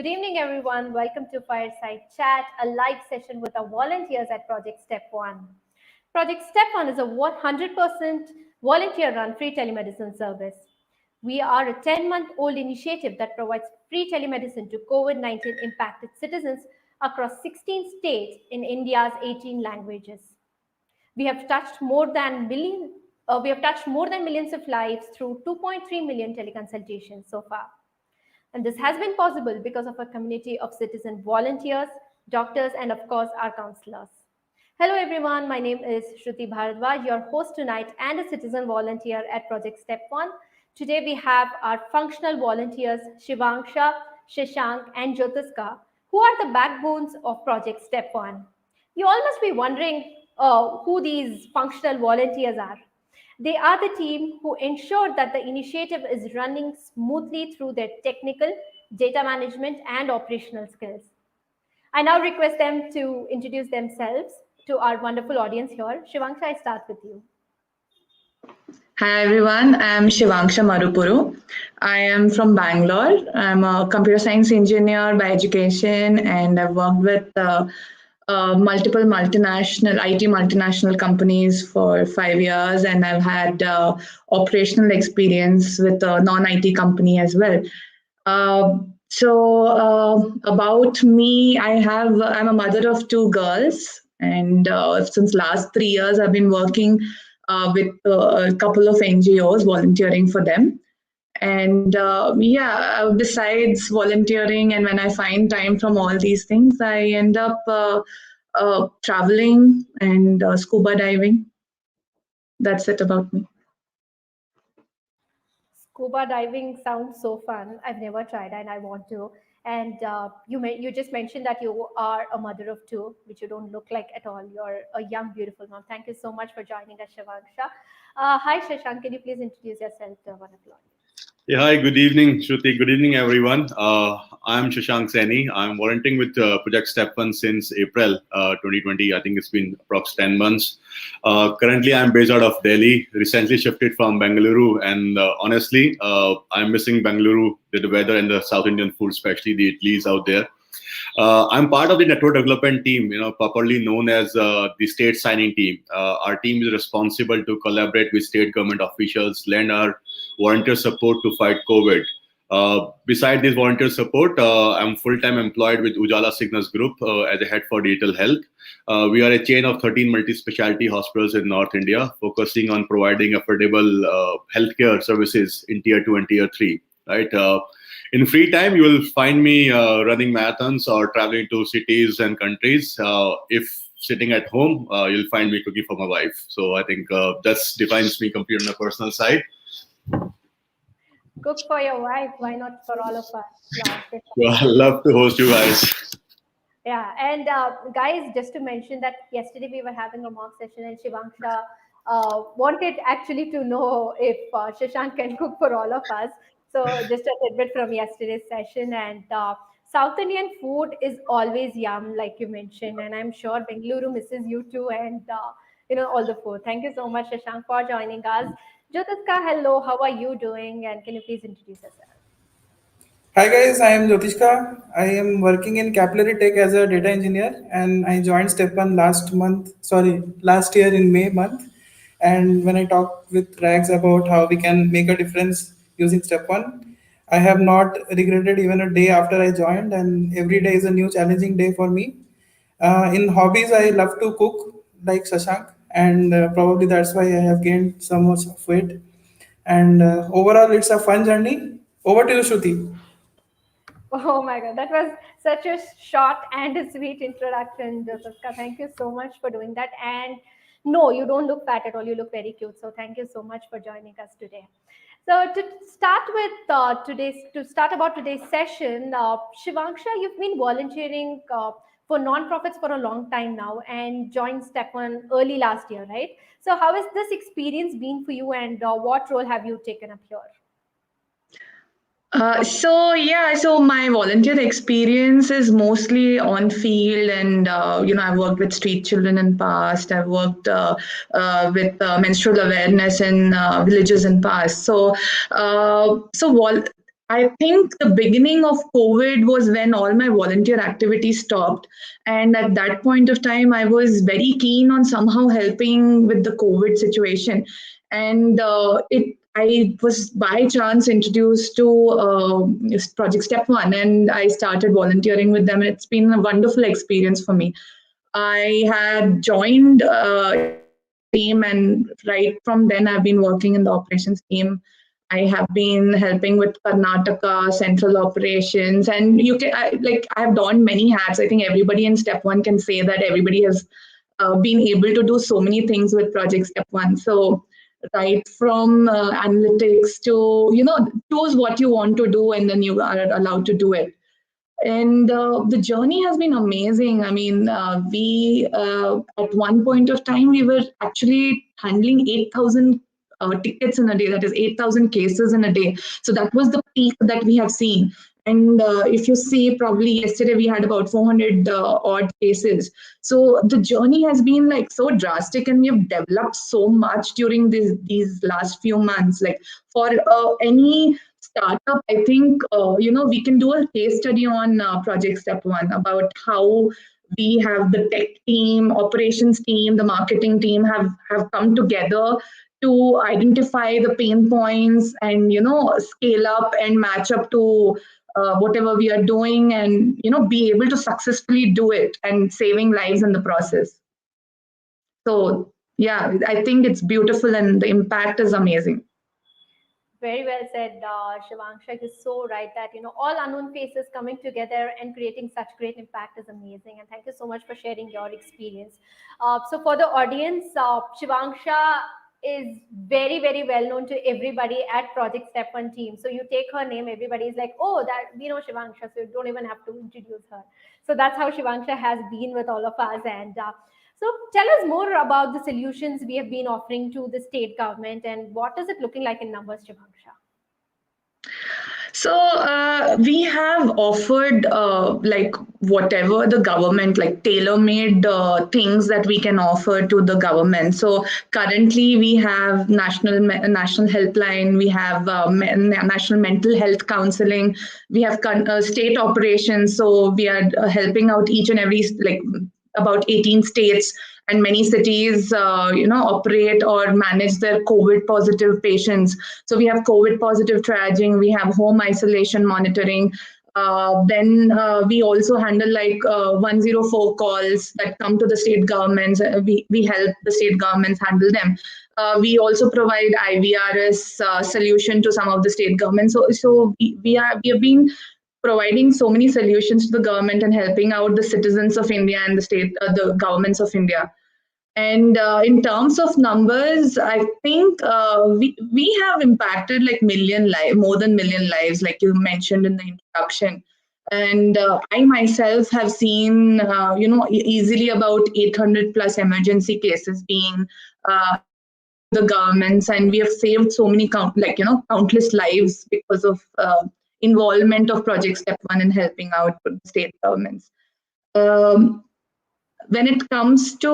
Good evening, everyone. Welcome to Fireside Chat, a live session with our volunteers at Project Step One. Project Step One is a 100% volunteer-run free telemedicine service. We are a 10-month-old initiative that provides free telemedicine to COVID-19 impacted citizens across 16 states in India's 18 languages. We have touched more than millions of lives through 2.3 million teleconsultations so far. And this has been possible because of a community of citizen volunteers, doctors, and of course, our counselors. Hello, everyone. My name is Shruti Bharadwaj, your host tonight and a citizen volunteer at Project Step One. Today, we have our functional volunteers, Shivangsha, Shashank, and Jyotiska, who are the backbones of Project Step One. You all must be wondering who these functional volunteers are. They are the team who ensure that the initiative is running smoothly through their technical, data management, and operational skills. I now request them to introduce themselves to our wonderful audience here. Shivangsha, I start with you. Hi everyone, I'm Shivangsha Marupuru. I am from Bangalore. I'm a computer science engineer by education, and I've worked with multiple IT multinational companies for 5 years, and I've had operational experience with a non-IT company as well. About me, I'm a mother of 2 girls, and since last 3 years, I've been working with a couple of NGOs, volunteering for them. And besides volunteering, and when I find time from all these things, I end up traveling and scuba diving. That's it about me. Scuba diving sounds so fun. I've never tried and I want to. And you just mentioned that you are a mother of 2, which you don't look like at all. You're a young, beautiful mom. Thank you so much for joining us, Shivangsha. Hi, Shashank. Can you please introduce yourself to one of the audience? Yeah, hi, good evening, Shruti. Good evening, everyone. I'm Shashank Saini. I'm volunteering with Project Step One since April 2020. I think it's been approx 10 months. Currently, I'm based out of Delhi, recently shifted from Bengaluru. And honestly, I'm missing Bengaluru, the weather and the South Indian food, especially the idlis out there. I'm part of the network development team, properly known as the state signing team. Our team is responsible to collaborate with state government officials, lend our volunteer support to fight COVID. Beside this volunteer support, I'm full-time employed with Ujala Signals Group as a head for digital health. We are a chain of 13 multi-specialty hospitals in North India, focusing on providing affordable healthcare services in Tier 2 and Tier 3. Right. In free time, you will find me running marathons or traveling to cities and countries. If sitting at home, you'll find me cooking for my wife. So I think that defines me completely on the personal side. Cook for your wife. Why not for all of us? Well, I love to host you guys. Yeah, and guys, just to mention that yesterday we were having a mock session, and Shivangsha wanted actually to know if Shashank can cook for all of us. So just a tidbit from yesterday's session, and South Indian food is always yum, like you mentioned, and I'm sure Bengaluru misses you too, and all the food. Thank you so much, Shashank, for joining us. Jyotiska, hello, how are you doing? And can you please introduce yourself? Hi guys, I am Jyotiska. I am working in Capillary Tech as a data engineer, and I joined Step One last year in May month. And when I talked with Rags about how we can make a difference using Step One, I have not regretted even a day after I joined, and every day is a new challenging day for me. In hobbies, I love to cook like Shashank, and probably that's why I have gained so much of weight. And overall, it's a fun journey. Over to you, Shruti. Oh my God, that was such a short and a sweet introduction, Jyotiska. Thank you so much for doing that. And no, you don't look fat at all. You look very cute. So thank you so much for joining us today. So to start with today's session, Shivangsha, you've been volunteering for nonprofits for a long time now and joined Step One early last year, right? So how has this experience been for you, and what role have you taken up here? So my volunteer experience is mostly on field, and I've worked with street children in past. I've worked with menstrual awareness in villages in past. I think the beginning of COVID was when all my volunteer activities stopped. And at that point of time, I was very keen on somehow helping with the COVID situation. And I was by chance introduced to this Project Step One, and I started volunteering with them. It's been a wonderful experience for me. I had joined in the operations team, and right from then, I've been working in the operations team. I have been helping with Karnataka central operations, and I have donned many hats. I think everybody in Step One can say that everybody has been able to do so many things with Project Step One. So right from analytics to choose what you want to do, and then you are allowed to do it. And the journey has been amazing. I mean, we at one point of time we were actually handling 8,000 tickets in a day. That is 8,000 cases in a day. So that was the peak that we have seen. And if you see, probably yesterday we had about 400 odd cases. So the journey has been like so drastic, and we have developed so much during these last few months. Like for any startup, I think we can do a case study on Project Step One about how we have the tech team, operations team, the marketing team have come together to identify the pain points and scale up and match up to whatever we are doing, and be able to successfully do it and saving lives in the process. So yeah, I think it's beautiful and the impact is amazing. Very well said, Shivangsha. You're so right that all unknown faces coming together and creating such great impact is amazing. And thank you so much for sharing your experience. So for the audience, Shivangsha is very very well known to everybody at Project Step One team. So you take her name, everybody is like, oh, that we know Shivangsha, so you don't even have to introduce her. So that's how Shivangsha has been with all of us. And so tell us more about the solutions we have been offering to the state government, and what is it looking like in numbers, Shivangsha? So we have offered like whatever the government, like tailor-made things that we can offer to the government. So currently we have national helpline, we have national mental health counseling, we have state operations. So we are helping out each and every like about 18 states and many cities operate or manage their COVID positive patients. So we have COVID positive triaging, we have home isolation monitoring. Then we also handle like 104 calls that come to the state governments. We help the state governments handle them. We also provide IVRS solution to some of the state governments. So we have been providing so many solutions to the government and helping out the citizens of India and the governments of India. And in terms of numbers, I think we have impacted like more than million lives, like you mentioned in the introduction. And I myself have seen, easily about 800 plus emergency cases being handled through the governments, and we have saved so many countless lives because of involvement of Project Step One in helping out with the state governments. Um, when it comes to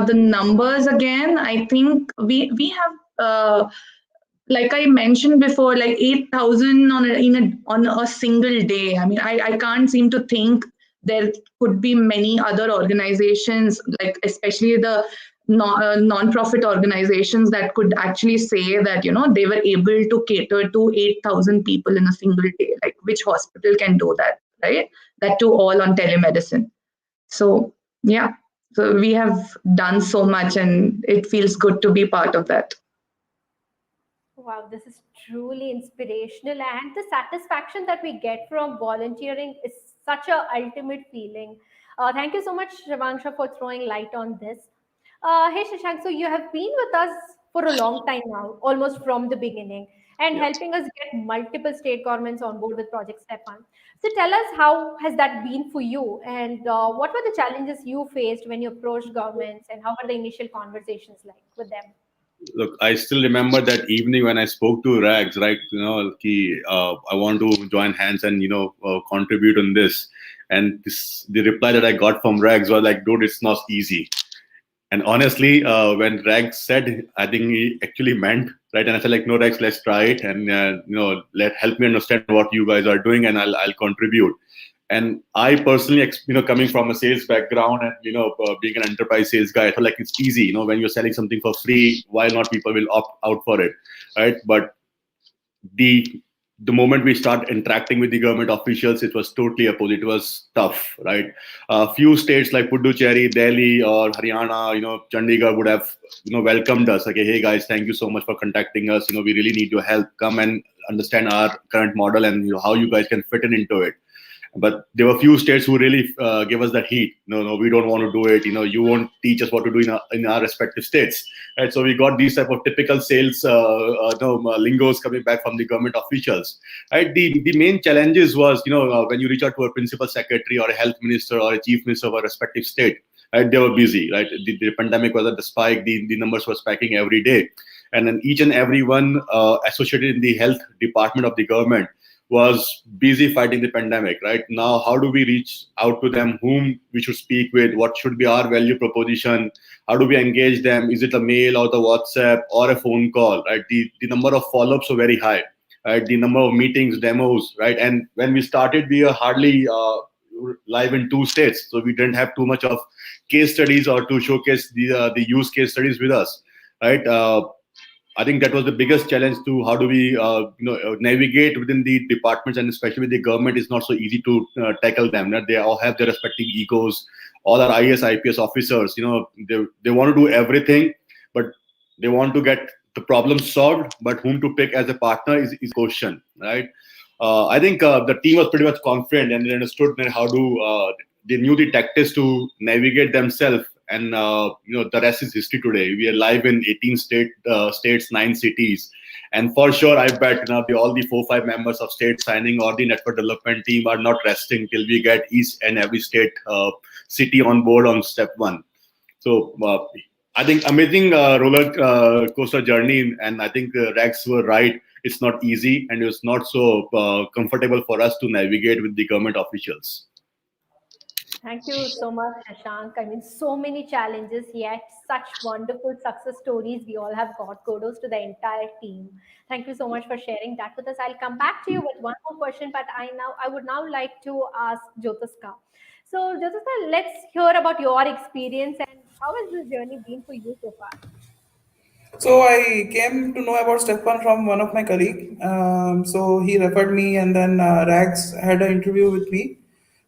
the numbers again, I think we have like I mentioned before, like 8,000 on a single day. I mean, I can't seem to think there could be many other organizations, like especially the non-profit organizations, that could actually say that they were able to cater to 8,000 people in a single day. Like which hospital can do that, right? That too all on telemedicine. So yeah, so we have done so much, and it feels good to be part of that. Wow, this is truly inspirational, and the satisfaction that we get from volunteering is such a ultimate feeling. Thank you so much, Shivangsha, for throwing light on this. Hey, Shashank, so you have been with us for a long time now, almost from the beginning, and Yes. helping us get multiple state governments on board with Project Step One. So tell us, how has that been for you, and what were the challenges you faced when you approached governments, and how were the initial conversations like with them? Look, I still remember that evening when I spoke to Rags, right? I want to join hands and contribute on this. And the reply that I got from Rags was like, "Dude, it's not easy." And honestly, when Rex said, I think he actually meant, right? And I said, like, no, Rex, let's try it, and let help me understand what you guys are doing, and I'll contribute. And I personally, coming from a sales background and being an enterprise sales guy, I feel like it's easy. When you're selling something for free, why not people will opt out for it, right? But the the moment we start interacting with the government officials, it was totally opposite. It was tough, right? A few states like Puducherry, Delhi, or Haryana, Chandigarh would have, welcomed us. Okay, hey guys, thank you so much for contacting us. We really need your help. Come and understand our current model and how you guys can fit in into it. But there were few states who really gave us that heat. No, we don't want to do it. You won't teach us what to do in our respective states, right? So we got these type of typical sales lingos coming back from the government officials, right? The main challenges was, when you reach out to a principal secretary or a health minister or a chief minister of a respective state, right? They were busy, right? The pandemic was at the spike. The numbers were spiking every day, and then each and every one associated in the health department of the government was busy fighting the pandemic. Right now, how do we reach out to them? Whom we should speak with? What should be our value proposition? How do we engage them? Is it a mail or the WhatsApp or a phone call? Right, the number of follow-ups were very high. Right, the number of meetings, demos. Right, and when we started, we were hardly live in 2 states, so we didn't have too much of case studies or to showcase the use case studies with us. Right. I think that was the biggest challenge to how do we navigate within the departments, and especially with the government. It's not so easy to tackle them. Right? They all have their respective egos. All our IAS, IPS officers, they want to do everything, but they want to get the problem solved. But whom to pick as a partner is question, right? I think the team was pretty much confident, and they understood that how to. They knew the tactics to navigate themselves, and the rest is history. Today we are live in 18 states, 9 cities, and for sure I bet all the 4-5 members of state signing or the network development team are not resting till we get each and every state city on board on step one. So I think amazing roller coaster journey, and I think Rex were right. It's not easy, and it's not so comfortable for us to navigate with the government officials. Thank you so much, Shashank. I mean, so many challenges, yet such wonderful success stories. We all have got kudos to the entire team. Thank you so much for sharing that with us. I'll come back to you with one more question, but I would now like to ask Jyotiska. So, Jyotiska, let's hear about your experience and how has this journey been for you so far? So I came to know about Stefan from one of my colleague. So he referred me, and then Rags had an interview with me.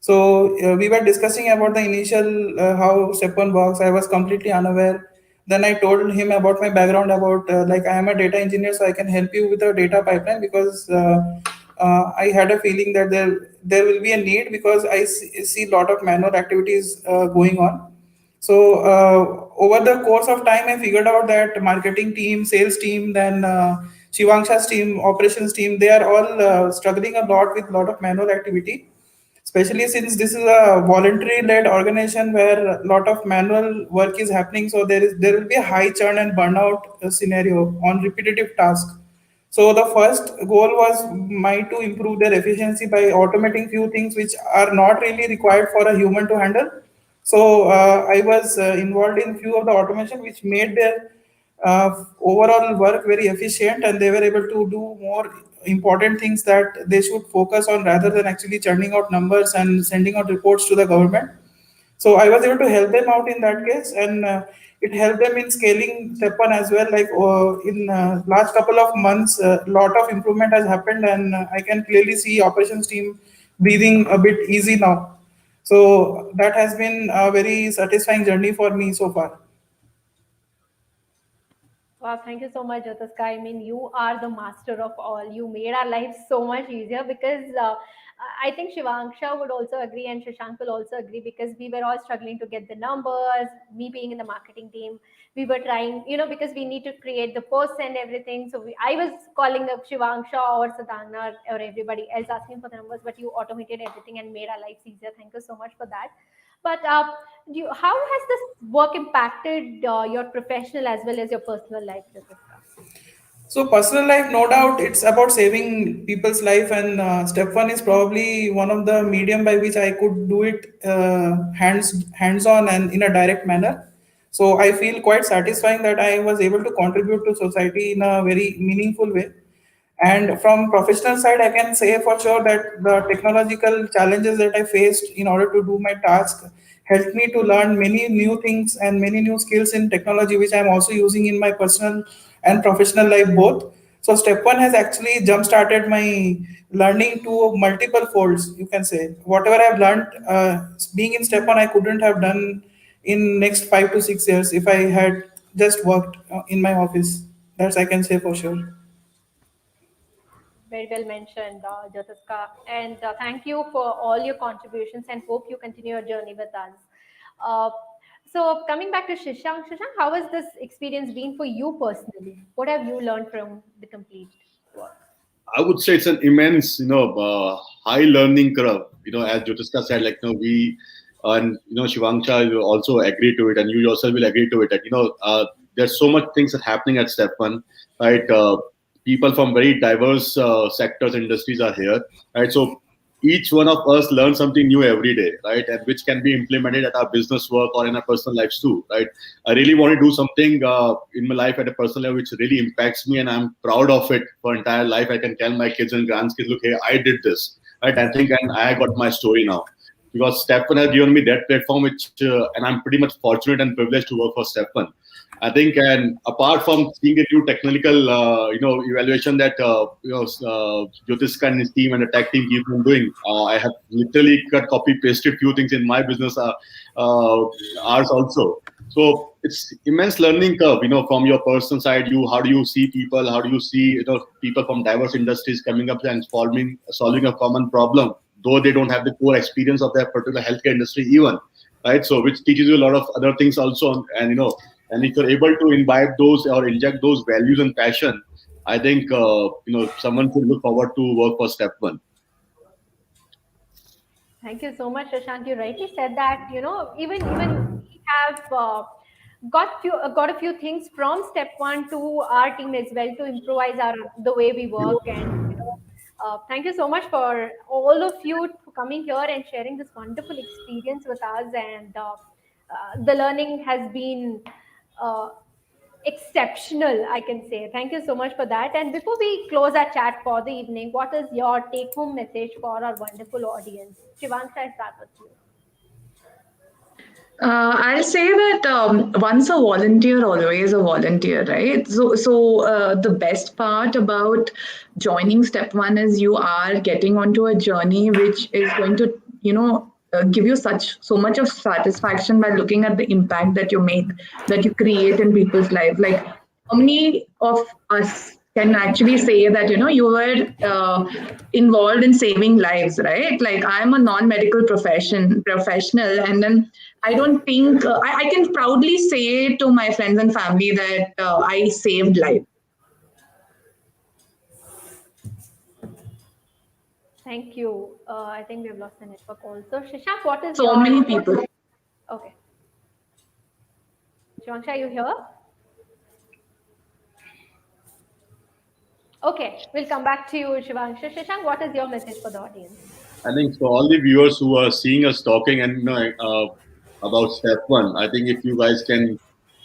So we were discussing about the initial how Stefan works. I was completely unaware. Then I told him about my background, about like I am a data engineer, so I can help you with the data pipeline, because I had a feeling that there will be a need, because I see a lot of manual activities going on. So over the course of time, I figured out that marketing team, sales team, then Shivangsha's team, operations team, they are all struggling a lot with a lot of manual activity, especially since this is a voluntary-led organization where a lot of manual work is happening. So there will be a high churn and burnout scenario on repetitive tasks. So the first goal was my to improve their efficiency by automating few things which are not really required for a human to handle. So I was involved in few of the automation which made their overall work very efficient, and they were able to do more important things that they should focus on, rather than actually churning out numbers and sending out reports to the government. So I was able to help them out in that case, and it helped them in scaling Stepan as well. Like in last couple of months, a lot of improvement has happened, and I can clearly see operations team breathing a bit easy now. So that has been a very satisfying journey for me so far. Wow, thank you so much, Jyotiska. I mean, you are the master of all. You made our lives so much easier because I think Shivangsha would also agree and Shashank will also agree, because we were all struggling to get the numbers. Me being in the marketing team, we were trying, because we need to create the posts and everything. So I was calling up Shivangsha or Sadhana or everybody else asking for the numbers, but you automated everything and made our lives easier. Thank you so much for that. But how has this work impacted your professional as well as your personal life, Jyotiska? So personal life, no doubt, it's about saving people's life, and step one is probably one of the medium by which I could do it hands on and in a direct manner. So I feel quite satisfying that I was able to contribute to society in a very meaningful way. And from professional side, I can say for sure that the technological challenges that I faced in order to do my task helped me to learn many new things and many new skills in technology, which I'm also using in my personal and professional life both. So step one has actually jump started my learning to multiple folds. You can say whatever I've learned being in step one, I couldn't have done in next 5 to 6 years if I had just worked in my office. That's I can say for sure. Very well mentioned, Jyotiska. And thank you for all your contributions and hope you continue your journey with us. Uh, so, coming back to Shashank, how has this experience been for you personally? What have you learned from the complete work? I would say it's an immense, high learning curve. As Jyotiska said, we and Shivangsha will also agree to it, and you yourself will agree to it. That there's so much things that happening at step one, right? People from very diverse sectors, industries are here, right? So each one of us learns something new every day, right? And which can be implemented at our business work or in our personal lives too, right? I really want to do something in my life at a personal level which really impacts me, and I'm proud of it for entire life. I can tell my kids and grandkids, look, hey, I did this, right? I think, and I got my story now because Stephen has given me that platform, and I'm pretty much fortunate and privileged to work for Stephen. I think, and apart from seeing a new technical, evaluation that Jyotiska and his team and the tech team keep on doing, I have literally cut, copy, pasted few things in my business, ours also. So it's immense learning curve, from your personal side. How do you see people? How do you see, people from diverse industries coming up and solving a common problem, though they don't have the core experience of that particular healthcare industry even, right? So which teaches you a lot of other things also, and and if you're able to imbibe those or inject those values and passion, I think someone could look forward to work for Step One. Thank you so much, Shashank. You rightly said that, even we have got a few things from step one to our team as well to improvise the way we work. And thank you so much for all of you for coming here and sharing this wonderful experience with us. And the learning has been uh, exceptional, I can say. Thank you so much for that. And before we close our chat for the evening, what is your take home message for our wonderful audience? Shivansha, I start with you. I'll say that once a volunteer, always a volunteer, right? So the best part about joining Step One is you are getting onto a journey which is going to, give you so much of satisfaction by looking at the impact that you make, that you create in people's life. Like how many of us can actually say that you were involved in saving lives, right? Like I'm a non-medical professional, and then I don't think I can proudly say to my friends and family that I saved life. Thank you. I think we have lost the network also. Shashank, what is So your... many people. Okay. Shivansha, are you here? Okay, we'll come back to you, Shivansha. Shashank, what is your message for the audience? I think for all the viewers who are seeing us talking and about Step One, I think if you guys can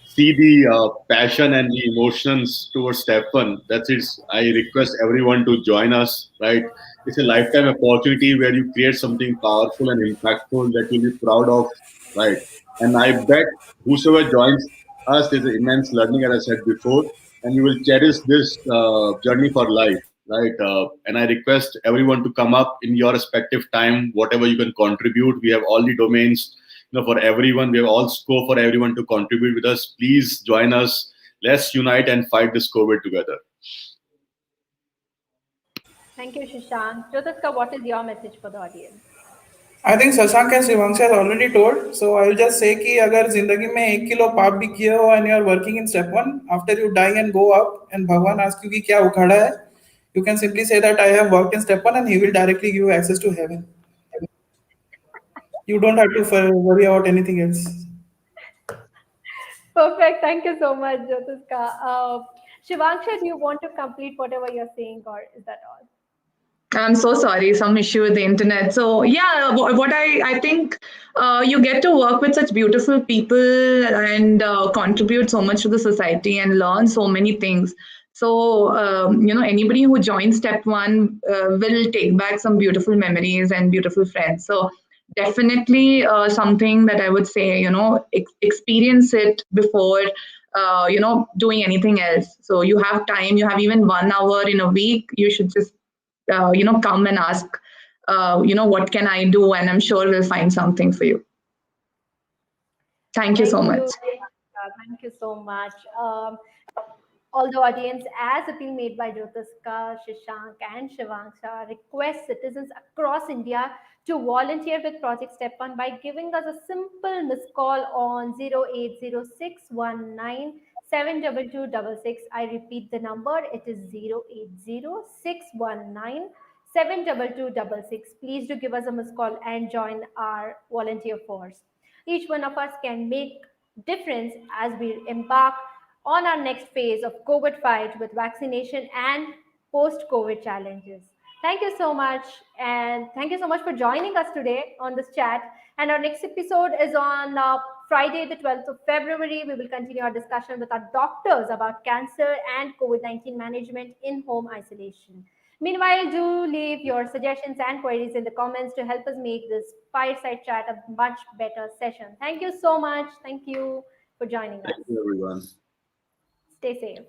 see the passion and the emotions towards Step One, that's it. I request everyone to join us. Right, it's a lifetime opportunity where you create something powerful and impactful that you'll be proud of. Right, and I bet whosoever joins us is immense learning, as I said before, and you will cherish this journey for life, right? And I request everyone to come up in your respective time, whatever you can contribute. We have all the domains, for everyone. We have all scope for everyone to contribute with us. Please join us. Let's unite and fight this COVID together. Thank you, Shashank. Jyotiska, what is your message for the audience? I think Shashank and Shivansh has already told. So I will just say कि अगर जिंदगी में 1 kilo पाप भी किए हो and you are working in step one, after you die and go up and भगवान ask you कि क्या उखाड़ा है, you can simply say that I have worked in step one and he will directly give you access to heaven. You don't have to worry about anything else. Perfect. Thank you so much, Jyotiska. Shivansha, do you want to complete whatever you're saying, or is that all? I'm so sorry, some issue with the internet. So yeah, what I think you get to work with such beautiful people and contribute so much to the society and learn so many things. So anybody who joins Step One will take back some beautiful memories and beautiful friends. So definitely something that I would say, experience it before doing anything else. So you have time, you have even 1 hour in a week. You should just come and ask, what can I do? And I'm sure we'll find something for you. Thank you so Thank much. you. Thank you so much. All the audience, as appeal made by Jyotiska, Shashank, and Shivangsha, request citizens across India to volunteer with Project Step One by giving us a simple missed call on 08061972266. I repeat the number, it is 08061972266. Please do give us a missed call and join our volunteer force. Each one of us can make difference as we embark on our next phase of COVID fight with vaccination and post-COVID challenges. Thank you so much, and thank you so much for joining us today on this chat. And our next episode is on Friday, the 12th of February. We will continue our discussion with our doctors about cancer and COVID-19 management in home isolation. Meanwhile, do leave your suggestions and queries in the comments to help us make this fireside chat a much better session. Thank you so much. Thank you for joining us. Thank you, everyone. Stay safe.